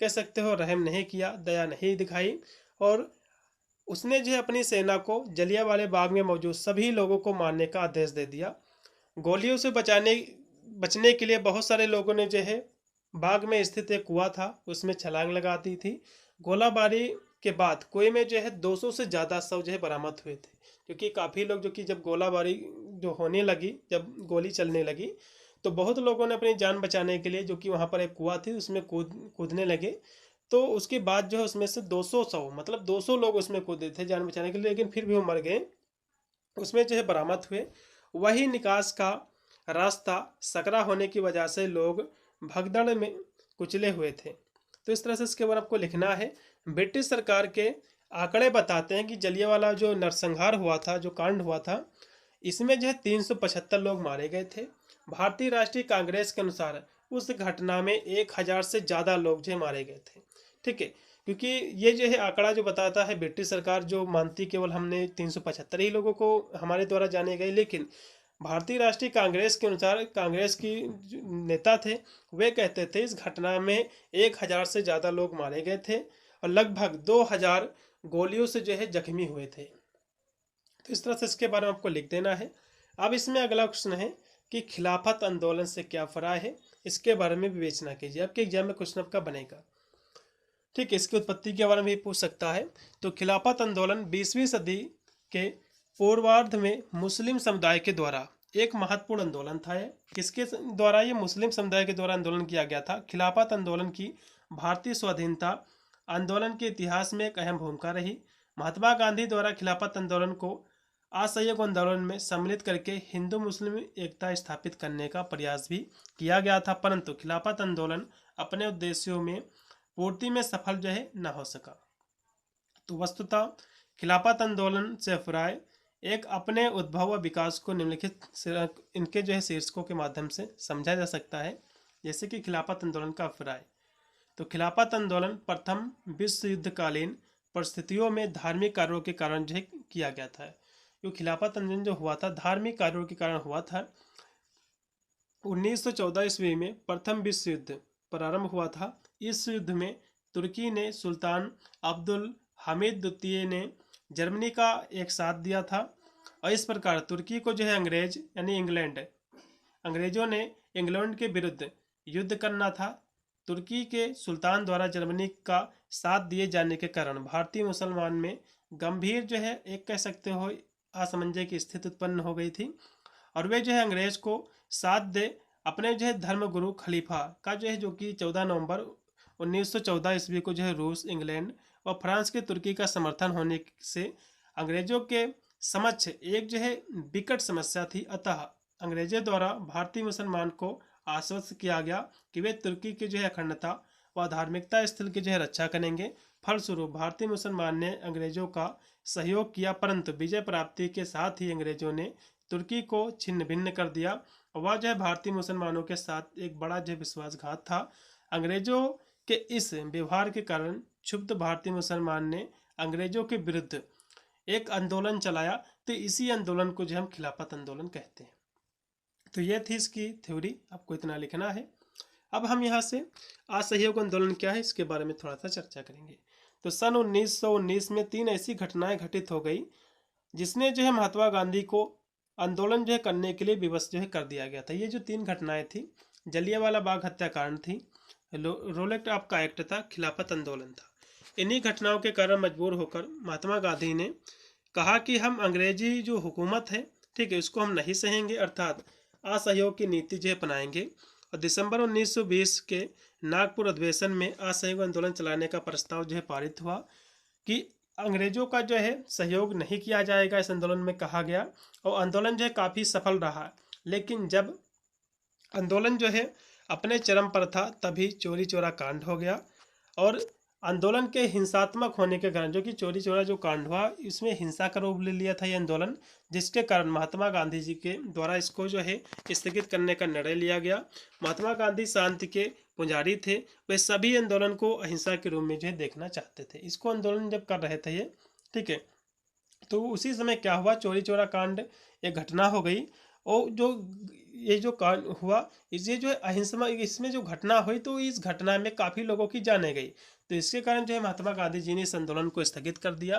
कह सकते हो रहम नहीं किया, दया नहीं दिखाई, और उसने जो है अपनी सेना को जलियांवाले बाग में मौजूद सभी लोगों को मारने का आदेश दे दिया। गोलियों से बचने के लिए बहुत सारे लोगों ने जो है बाग में स्थित एक कुआं था उसमें छलांग लगा दी थी। गोलाबारी के बाद कुएं में जो है 200 से ज़्यादा शव जो है बरामद हुए थे, क्योंकि काफ़ी लोग जो कि जब गोलाबारी जो होने लगी, जब गोली चलने लगी, तो बहुत लोगों ने अपनी जान बचाने के लिए, जो कि वहाँ पर एक कुआं थी उसमें कूदने लगे। तो उसके बाद जो है उसमें से 200 शव, मतलब 200 लोग उसमें कूदे थे जान बचाने के लिए, लेकिन फिर भी वो मर गए। उसमें जो है बरामद हुए। वही निकास का रास्ता सकरा होने की वजह से लोग भगदड़ में कुचले हुए थे। तो इस तरह से इसके ऊपर आपको लिखना है। ब्रिटिश सरकार के आंकड़े बताते हैं कि जलियांवाला जो नरसंहार हुआ था, जो कांड हुआ था, इसमें जो है 375 लोग मारे गए थे। भारतीय राष्ट्रीय कांग्रेस के अनुसार उस घटना में 1000 से ज़्यादा लोग जो मारे गए थे। ठीक है, क्योंकि ये जो है आंकड़ा जो बताता है, ब्रिटिश सरकार जो मानती केवल हमने 375 ही लोगों को हमारे द्वारा जाने गए, लेकिन भारतीय राष्ट्रीय कांग्रेस के अनुसार कांग्रेस की नेता थे, वे कहते थे इस घटना में 1000 से ज़्यादा लोग मारे गए थे और लगभग 2000 गोलियों से जो है जख्मी हुए थे। तो इस तरह से इसके बारे में आपको लिख देना है। अब इसमें अगला क्वेश्चन है कि खिलाफत आंदोलन से क्या फराक है, इसके बारे में विवेचना कीजिए। आपके एग्जाम में क्वेश्चन आपका बनेगा। ठीक है, इसकी उत्पत्ति के बारे में भी पूछ सकता है। तो खिलाफत आंदोलन 20वीं सदी के पूर्वार्ध में मुस्लिम समुदाय के द्वारा एक महत्वपूर्ण आंदोलन था। किसके द्वारा? ये मुस्लिम समुदाय के द्वारा आंदोलन किया गया था। खिलाफत आंदोलन की भारतीय स्वाधीनता आंदोलन के इतिहास में एक अहम भूमिका रही। महात्मा गांधी द्वारा खिलाफत आंदोलन को असहयोग आंदोलन में सम्मिलित करके हिंदू मुस्लिम एकता स्थापित करने का प्रयास भी किया गया था, परंतु खिलाफत आंदोलन अपने उद्देश्यों में पूर्ति में सफल जो है न हो सका। तो वस्तुतः खिलाफत आंदोलन से अफराय एक अपने उद्भव व विकास को निम्नलिखित इनके जो है शीर्षकों के माध्यम से समझा जा सकता है। जैसे कि खिलाफत आंदोलन का अफराय, तो खिलाफत आंदोलन प्रथम विश्व युद्ध कालीन परिस्थितियों में धार्मिक कार्यों के कारण जो है किया गया था। जो खिलाफत आंदोलन जो हुआ था धार्मिक कार्यों के कारण हुआ था। 1914 ईस्वी में प्रथम विश्व युद्ध प्रारंभ हुआ था। इस युद्ध में तुर्की ने सुल्तान अब्दुल हामिद द्वितीय ने जर्मनी का एक साथ दिया था और इस प्रकार तुर्की को जो है अंग्रेजों ने इंग्लैंड के विरुद्ध युद्ध करना था। तुर्की के सुल्तान द्वारा जर्मनी का साथ दिए जाने के कारण भारतीय मुसलमान में गंभीर जो है एक कह सकते हो असमंजस की स्थिति उत्पन्न हो गई थी और वे जो है अंग्रेज को साथ दे अपने जो है धर्मगुरु खलीफा का जो है जो कि 14 नवंबर 1914 ईस्वी को जो है रूस, इंग्लैंड और फ्रांस के तुर्की का समर्थन होने से अंग्रेजों के समक्ष एक जो है विकट समस्या थी। अतः अंग्रेजों द्वारा भारतीय मुसलमान को आश्वस्त किया गया कि वे तुर्की की जो है अखंडता व धार्मिकता स्थल की जो है रक्षा करेंगे। फलस्वरूप भारतीय मुसलमान ने अंग्रेजों का सहयोग किया, परंतु विजय प्राप्ति के साथ ही अंग्रेजों ने तुर्की को छिन्न भिन्न कर दिया। वह जो है भारतीय मुसलमानों के साथ एक बड़ा जो विश्वासघात था। अंग्रेजों के इस व्यवहार के कारण क्षुब्ध भारतीय मुसलमान ने अंग्रेजों के विरुद्ध एक आंदोलन चलाया। तो इसी आंदोलन को जो हम खिलाफत आंदोलन कहते हैं। तो ये थी इसकी थ्योरी, आपको इतना लिखना है। अब हम यहाँ से असहयोग आंदोलन क्या है इसके बारे में थोड़ा सा चर्चा करेंगे। तो सन 1919 में 3 ऐसी घटनाएं घटित हो गई जिसने जो है महात्मा गांधी को आंदोलन जो है करने के लिए विवश जो है कर दिया गया था। ये जो 3 घटनाएं थी, जलियांवाला बाग हत्याकांड थी, रोलेट ऑफ का एक्ट था, खिलाफत आंदोलन था। इन्हीं घटनाओं के कारण मजबूर होकर महात्मा गांधी ने कहा कि हम अंग्रेजी जो हुकूमत है, ठीक है, इसको हम नहीं सहेंगे, अर्थात असहयोग की नीति जो है अपनाएंगे। और दिसंबर 1920 के नागपुर अधिवेशन में असहयोग आंदोलन चलाने का प्रस्ताव जो है पारित हुआ कि अंग्रेजों का जो है सहयोग नहीं किया जाएगा, इस आंदोलन में कहा गया। और आंदोलन जो है काफ़ी सफल रहा। लेकिन जब आंदोलन जो है अपने चरम पर था तभी चोरी चोरा कांड हो गया और आंदोलन के हिंसात्मक होने के कारण, जो कि चोरी चोरा जो कांड हुआ इसमें हिंसा का रूप ले लिया था ये आंदोलन, जिसके कारण महात्मा गांधी जी के द्वारा इसको जो है स्थगित करने का निर्णय लिया गया। महात्मा गांधी शांति के पुजारी थे, वे सभी आंदोलन को अहिंसा के रूप में जो है देखना चाहते थे। इसको आंदोलन जब कर रहे थे ये, ठीक है, तो उसी समय क्या हुआ, चोरी चोरा कांड एक घटना हो गई। और जो ये जो कांड हुआ ये जो है अहिंसा, इसमें जो घटना हुई तो इस घटना में काफ़ी लोगों की जाने गई। तो इसके कारण जो है महात्मा गांधी जी ने इस आंदोलन को स्थगित कर दिया,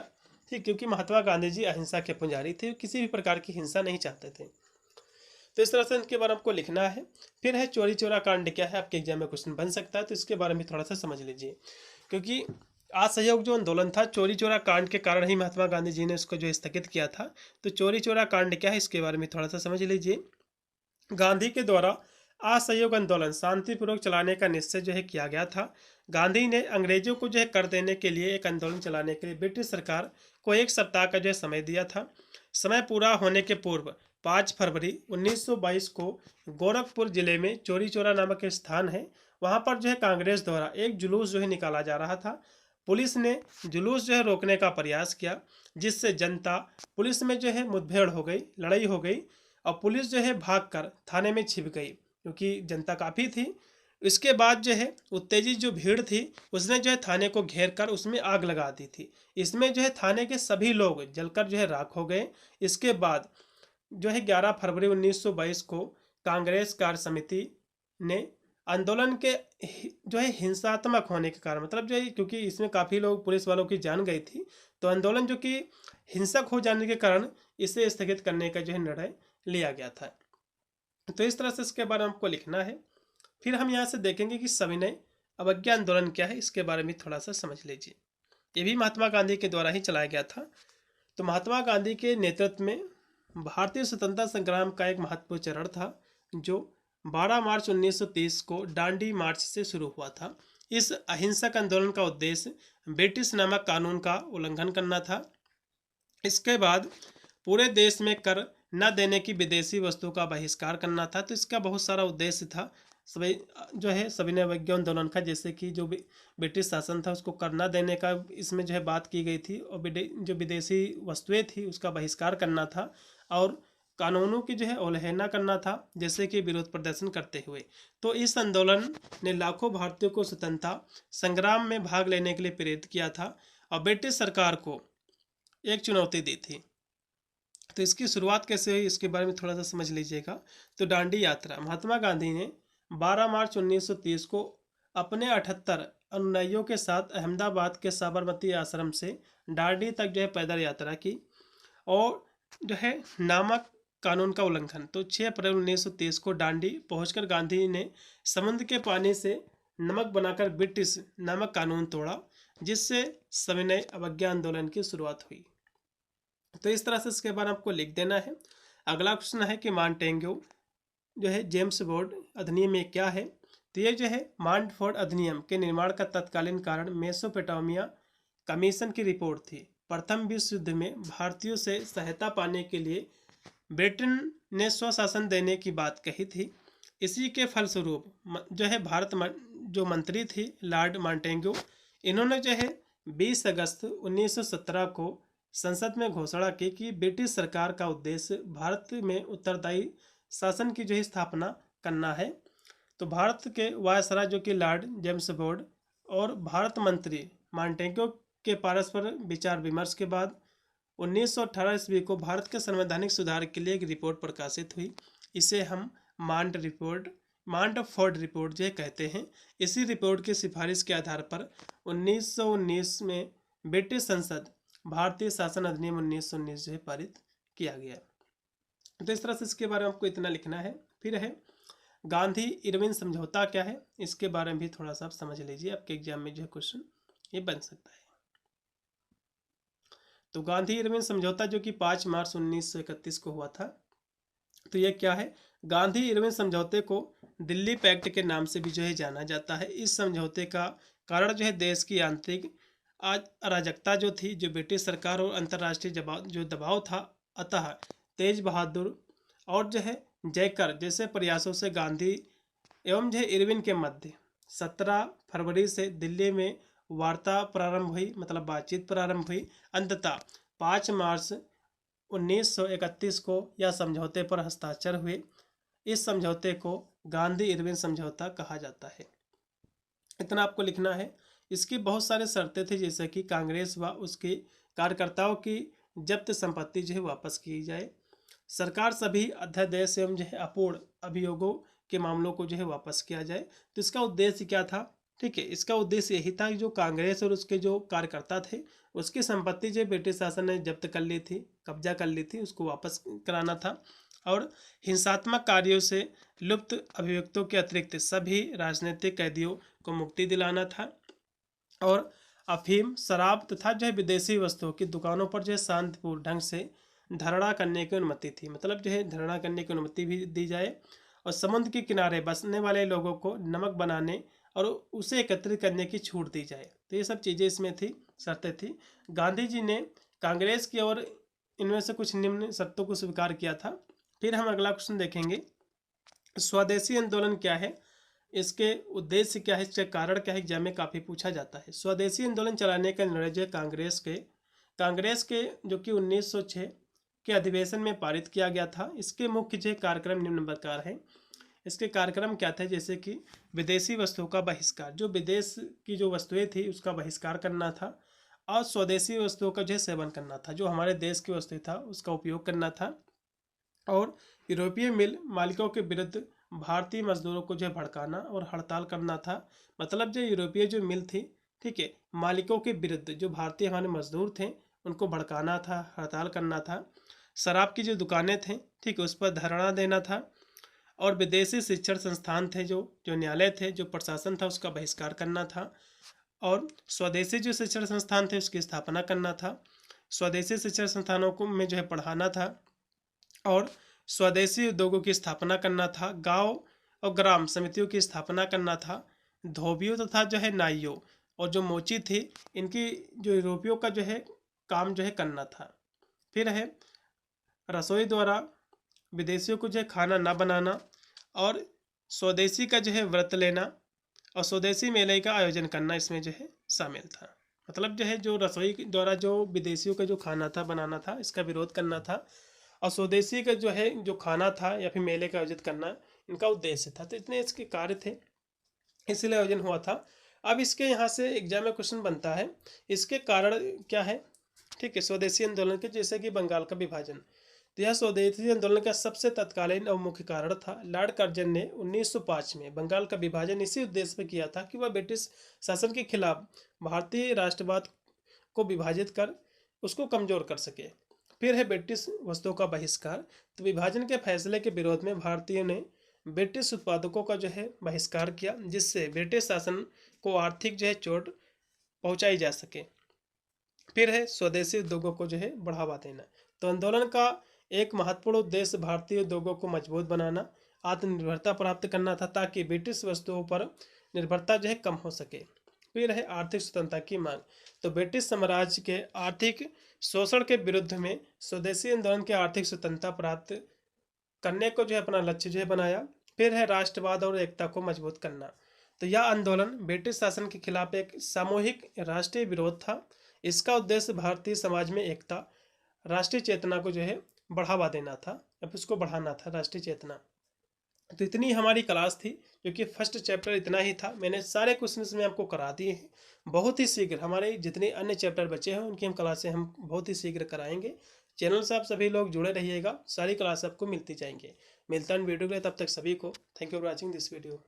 ठीक, क्योंकि महात्मा गांधी जी अहिंसा के पुजारी थे, किसी भी प्रकार की हिंसा नहीं चाहते थे। तो इस तरह से इनके बारे में आपको लिखना है। फिर है चोरी चोरा कांड क्या है, आपके एग्जाम में क्वेश्चन बन सकता है, तो इसके बारे में थोड़ा सा समझ लीजिए। क्योंकि असहयोग जो आंदोलन था चोरी चोरा कांड के कारण ही महात्मा गांधी जी ने उसको जो स्थगित किया था। तो चोरी चोरा कांड क्या है इसके बारे में थोड़ा सा समझ लीजिए। गांधी के द्वारा असहयोग आंदोलन शांतिपूर्वक चलाने का निश्चय जो है किया गया था। गांधी ने अंग्रेजों को जो है कर देने के लिए एक आंदोलन चलाने के लिए ब्रिटिश सरकार को 1 सप्ताह का जो है समय दिया था। समय पूरा होने के पूर्व 5 फरवरी 1922 को गोरखपुर जिले में चोरी चोरा नामक एक स्थान है, वहाँ पर जो है कांग्रेस द्वारा एक जुलूस जो है निकाला जा रहा था। पुलिस ने जुलूस जो है रोकने का प्रयास किया, जिससे जनता पुलिस में जो है मुठभेड़ हो गई, लड़ाई हो गई और पुलिस जो है भागकर थाने में छिप गई क्योंकि जनता काफ़ी थी। इसके बाद जो है उत्तेजित जो भीड़ थी उसने जो है थाने को घेर कर उसमें आग लगा दी थी। इसमें जो है थाने के सभी लोग जलकर जो है राख हो गए। इसके बाद जो है 11 फरवरी 1922 को कांग्रेस कार्य समिति ने आंदोलन के जो है हिंसात्मक होने के कारण, मतलब जो है क्योंकि इसमें काफ़ी लोग पुलिस वालों की जान गई थी, तो आंदोलन जो कि हिंसक हो जाने के कारण इसे स्थगित करने का जो है निर्णय लिया गया था। तो इस तरह से इसके बारे में आपको लिखना है। फिर हम यहाँ से देखेंगे कि सविनय अवज्ञा आंदोलन क्या है, इसके बारे में थोड़ा सा समझ लीजिए। ये भी महात्मा गांधी के द्वारा ही चलाया गया था। तो महात्मा गांधी के नेतृत्व में भारतीय स्वतंत्रता संग्राम का एक महत्वपूर्ण चरण था जो 12 मार्च 1930 को डांडी मार्च से शुरू हुआ था। इस अहिंसक आंदोलन का उद्देश्य ब्रिटिश नामक कानून का उल्लंघन करना था। इसके बाद पूरे देश में कर न देने की विदेशी वस्तु का बहिष्कार करना था। तो इसका बहुत सारा उद्देश्य था। सभी जो है सविनय अवज्ञा आंदोलन का, जैसे कि जो भी ब्रिटिश शासन था उसको करना देने का इसमें जो है बात की गई थी, और जो विदेशी वस्तुएं थी उसका बहिष्कार करना था, और कानूनों की जो है अवहेलना करना था, जैसे कि विरोध प्रदर्शन करते हुए। तो इस आंदोलन ने लाखों भारतीयों को स्वतंत्रता संग्राम में भाग लेने के लिए प्रेरित किया था और ब्रिटिश सरकार को एक चुनौती दी थी। तो इसकी शुरुआत कैसे हुई इसके बारे में थोड़ा सा समझ लीजिएगा। तो दांडी यात्रा, महात्मा गांधी ने 12 मार्च 1930 को अपने 78 अनुयायियों के साथ अहमदाबाद के साबरमती आश्रम से दांडी तक जो है पैदल यात्रा की, और जो है नामक कानून का उल्लंघन। तो 6 अप्रैल 1930 को दांडी पहुंचकर गांधी ने समुद्र के पानी से नमक बनाकर ब्रिटिश नामक कानून तोड़ा, जिससे सविनय अवज्ञा आंदोलन की शुरुआत हुई। तो इस तरह से इसके बारे में आपको लिख देना है। अगला क्वेश्चन है कि मॉन्टेग्यू जो है जेम्स बॉन्ड अधिनियम में क्या है। तो ये जो है मॉन्टफोर्ड अधिनियम के निर्माण का तत्कालीन कारण मेसोपोटामिया कमीशन की रिपोर्ट थी। प्रथम विश्व युद्ध में भारतीयों से सहायता पाने के लिए ब्रिटेन ने स्वशासन देने की बात कही थी। इसी के फलस्वरूप जो है जो मंत्री थी लॉर्ड मॉन्टेग्यू, इन्होंने जो है 20 अगस्त 1917 को संसद में घोषणा की कि ब्रिटिश सरकार का उद्देश्य भारत में उत्तरदायी शासन की जो है स्थापना करना है। तो भारत के वायसराय जो कि लॉर्ड जेम्स बॉन्ड और भारत मंत्री मॉन्टेग्यू के परस्पर विचार विमर्श के बाद 1918 ईस्वी को भारत के संवैधानिक सुधार के लिए एक रिपोर्ट प्रकाशित हुई। इसे हम मॉन्टफोर्ड रिपोर्ट जो कहते हैं। इसी रिपोर्ट की सिफारिश के आधार पर 1919 में ब्रिटिश संसद भारतीय शासन अधिनियम 1919 जो है पारित किया गया। तो इस तरह से इसके बारे में आपको इतना लिखना है। फिर है गांधी इरविन समझौता क्या है, इसके बारे में भी थोड़ा सा आप समझ लीजिए, आपके एग्जाम में जो है क्वेश्चन ये बन सकता है। तो गांधी इरविन समझौता जो कि 5 मार्च 1931 को हुआ था, तो ये क्या है। गांधी इरविन समझौते को दिल्ली पैक्ट के नाम से भी जो है जाना जाता है। इस समझौते का कारण जो है देश की आंतरिक आज अराजकता जो थी, जो ब्रिटिश सरकार और अंतर्राष्ट्रीय दबाव था, अतः तेज बहादुर और जो है जयकर जैसे प्रयासों से गांधी एवं जो है इरविन के मध्य 17 फरवरी से दिल्ली में वार्ता प्रारंभ हुई, मतलब बातचीत प्रारंभ हुई। अंततः 5 मार्च 1931 को यह समझौते पर हस्ताक्षर हुए। इस समझौते को गांधी इरविन समझौता कहा जाता है। इतना आपको लिखना है। इसकी बहुत सारे शर्तें थी, जैसे कि कांग्रेस व उसके कार्यकर्ताओं की जब्त संपत्ति जो है वापस की जाए, सरकार सभी अध्यादेश एवं जो है अपूर्ण अभियोगों के मामलों को जो है वापस किया जाए। तो इसका उद्देश्य क्या था, ठीक है, इसका उद्देश्य यही था कि जो कांग्रेस और उसके जो कार्यकर्ता थे उसकी संपत्ति जो ब्रिटिश शासन ने जब्त कर ली थी, कब्जा कर ली थी, उसको वापस कराना था, और हिंसात्मक कार्यों से लुप्त अभिव्यक्तियों के अतिरिक्त सभी राजनीतिक कैदियों को मुक्ति दिलाना था, और अफीम शराब तथा जो है विदेशी वस्तुओं की दुकानों पर जो है शांतिपूर्ण ढंग से धरना करने की अनुमति थी, मतलब जो है धरना करने की अनुमति भी दी जाए, और समुद्र के किनारे बसने वाले लोगों को नमक बनाने और उसे एकत्रित करने की छूट दी जाए। तो ये सब चीज़ें इसमें थी, शर्तें थी। गांधी जी ने कांग्रेस की और इनमें से कुछ निम्न शर्तों को स्वीकार किया था। फिर हम अगला क्वेश्चन देखेंगे, स्वदेशी आंदोलन क्या है, इसके उद्देश्य क्या है, इसके कारण क्या है, एग्जाम में काफ़ी पूछा जाता है। स्वदेशी आंदोलन चलाने का निर्णय जो कांग्रेस के जो कि 1906 के अधिवेशन में पारित किया गया था। इसके मुख्य जो कार्यक्रम निम्न प्रकार है। इसके कार्यक्रम क्या थे, जैसे कि विदेशी वस्तुओं का बहिष्कार, जो विदेश की जो वस्तुएं थी उसका बहिष्कार करना था, और स्वदेशी वस्तुओं का जो है सेवन करना था, जो हमारे देश की वस्तु था उसका उपयोग करना था, और यूरोपीय मिल मालिकों के विरुद्ध भारतीय मजदूरों को जो है भड़काना और हड़ताल करना था। मतलब जो यूरोपीय जो मिल थी, ठीक है, मालिकों के विरुद्ध जो भारतीय हमारे मजदूर थे उनको भड़काना था, हड़ताल करना था। शराब की जो दुकानें थीं, ठीक है, उस पर धरना देना था, और विदेशी शिक्षण संस्थान थे, जो न्यायालय थे, जो प्रशासन था, उसका बहिष्कार करना था, और स्वदेशी जो शिक्षण संस्थान थे उसकी स्थापना करना था। स्वदेशी शिक्षण संस्थानों को में जो है पढ़ाना था, और स्वदेशी उद्योगों की स्थापना करना था। गांव और ग्राम समितियों की स्थापना करना था। धोबियों तथा जो है नाइयों और जो मोची थी, इनकी जो यूरोपियों का जो है काम जो है करना था। फिर है रसोई द्वारा विदेशियों को जो है खाना ना बनाना, और स्वदेशी का जो है व्रत लेना और स्वदेशी मेले का आयोजन करना इसमें जो है शामिल था। मतलब जो है जो रसोई के द्वारा जो विदेशियों का जो खाना था बनाना था, इसका विरोध करना था, और स्वदेशी का जो है जो खाना था या फिर मेले का आयोजित करना इनका उद्देश्य था। तो इतने इसके कार्य थे, इसलिए आयोजन हुआ था। अब इसके यहाँ से एग्जाम में क्वेश्चन बनता है, इसके कारण क्या है। ठीक है, स्वदेशी आंदोलन के, जैसे कि बंगाल का विभाजन, तो यह स्वदेशी आंदोलन का सबसे तत्कालीन और मुख्य कारण था। लॉर्ड कर्जन ने 1905 में बंगाल का विभाजन इसी उद्देश्य में किया था कि वह ब्रिटिश शासन के खिलाफ भारतीय राष्ट्रवाद को विभाजित कर उसको कमजोर कर सके। फिर है ब्रिटिश वस्तुओं का बहिष्कार। तो विभाजन के फैसले के विरोध में भारतीयों ने ब्रिटिश उत्पादकों का जो है बहिष्कार किया, जिससे ब्रिटिश शासन को आर्थिक जो है चोट पहुंचाई जा सके। फिर है स्वदेशी उद्योगों को जो है बढ़ावा देना। तो आंदोलन का एक महत्वपूर्ण उद्देश्य भारतीय उद्योगों को मजबूत बनाना, आत्मनिर्भरता प्राप्त करना था, ताकि ब्रिटिश वस्तुओं पर निर्भरता जो है कम हो सके। फिर है आर्थिक स्वतंत्रता की मांग। तो ब्रिटिश साम्राज्य के आर्थिक शोषण के विरुद्ध में स्वदेशी आंदोलन के आर्थिक स्वतंत्रता प्राप्त करने को जो है अपना लक्ष्य जो है बनाया। फिर है राष्ट्रवाद और एकता को मजबूत करना। तो यह आंदोलन ब्रिटिश शासन के खिलाफ एक सामूहिक राष्ट्रीय विरोध था। इसका उद्देश्य भारतीय समाज में एकता, राष्ट्रीय चेतना को जो है बढ़ावा देना था, अब उसको बढ़ाना था राष्ट्रीय चेतना। तो इतनी हमारी क्लास थी, क्योंकि फर्स्ट चैप्टर इतना ही था। मैंने सारे क्वेश्चंस में आपको करा दिए हैं। बहुत ही शीघ्र हमारे जितने अन्य चैप्टर बचे हैं उनकी हम क्लासें हम बहुत ही शीघ्र कराएंगे। चैनल से आप सभी लोग जुड़े रहिएगा, सारी क्लास आपको मिलती जाएंगे। मिलता है वीडियो के लिए, तब तक सभी को thank you for watching this video.